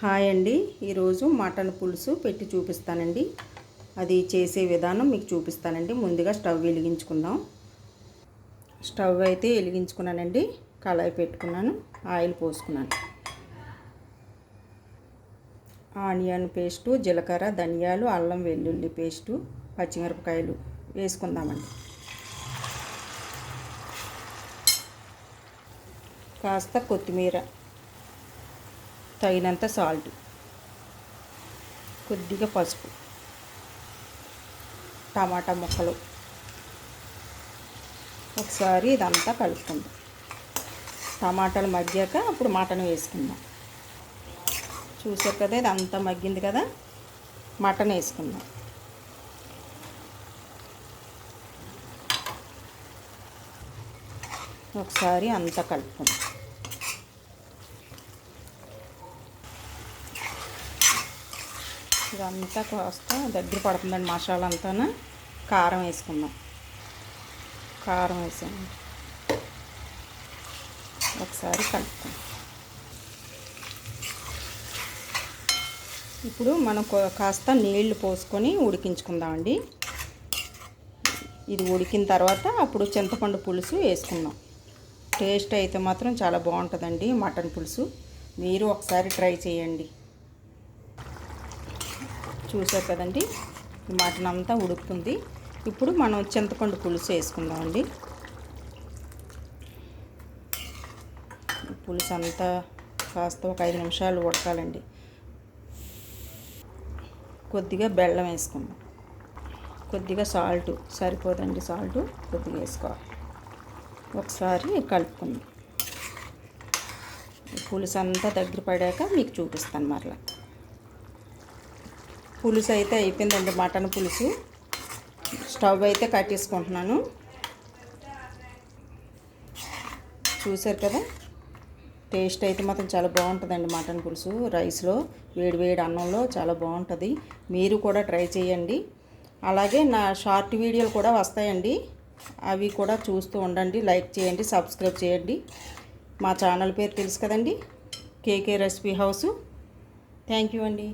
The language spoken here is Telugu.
హాయ్ అండి, ఈరోజు మటన్ పులుసు పెట్టి చూపిస్తానండి. అది చేసే విధానం మీకు చూపిస్తానండి. ముందుగా స్టవ్ వెలిగించుకుందాం. స్టవ్ అయితే వెలిగించుకున్నానండి. కళాయి పెట్టుకున్నాను, ఆయిల్ పోసుకున్నాను. ఆనియన్ పేస్టు, జీలకర్ర, ధనియాలు, అల్లం వెల్లుల్లి పేస్టు, పచ్చిమిరపకాయలు వేసుకుందామండి. కాస్త కొత్తిమీర, తగినంత సాల్ట్, కొద్దిగా పసుపు, టమాటా ముక్కలు, ఒకసారి ఇదంతా కలుపుకుందాం. టమాటాలు మగ్గాక అప్పుడు మటన్ వేసుకుందాం. చూసారు కదా, ఇదంతా మగ్గింది కదా, మటన్ వేసుకుందాం. ఒకసారి అంతా కలుపుకుందాం. ఇదంతా కాస్త దగ్గర పడుతుందండి మసాలా అంతా. కారం వేసుకుందాం. కారం వేసాము, ఒకసారి కలుపుకుందాం. ఇప్పుడు మనం కాస్త నీళ్లు పోసుకొని ఉడికించుకుందామండి. ఇది ఉడికిన తర్వాత అప్పుడు చింతపండు పులుసు వేసుకుందాం. టేస్ట్ అయితే మాత్రం చాలా బాగుంటుందండి మటన్ పులుసు. మీరు ఒకసారి ట్రై చేయండి. చూసారు కదండి, ఈ మటన్ అంతా ఉడుకుతుంది. ఇప్పుడు మనం చింతపండు పులుసు వేసుకుందామండి. పులుసు అంతా కాస్త ఒక 5 నిమిషాలు ఉడకాలండి. కొద్దిగా బెల్లం వేసుకుందాం. కొద్దిగా సాల్ట్, సరిపోదండి సాల్ట్, కొద్దిగా వేసుకోవాలి. ఒకసారి కలుపుకుందాం. పులుసు అంతా దగ్గర పడాక మీకు చూపిస్తాను మరలా. పులుసు అయితే అయిపోయిందండి, మటన్ పులుసు. స్టవ్ అయితే కట్టేసుకుంటున్నాను. చూసారు కదా, టేస్ట్ అయితే మాత్రం చాలా బాగుంటుందండి మటన్ పులుసు. రైస్లో, వేడి వేడి అన్నంలో చాలా బాగుంటుంది. మీరు కూడా ట్రై చేయండి. అలాగే నా షార్ట్ వీడియోలు కూడా వస్తాయండి, అవి కూడా చూస్తూ ఉండండి. లైక్ చేయండి, సబ్స్క్రైబ్ చేయండి. మా ఛానల్ పేరు తెలుసు కదండి, కేకే రెసిపీ హౌస్. థ్యాంక్ యూ అండి.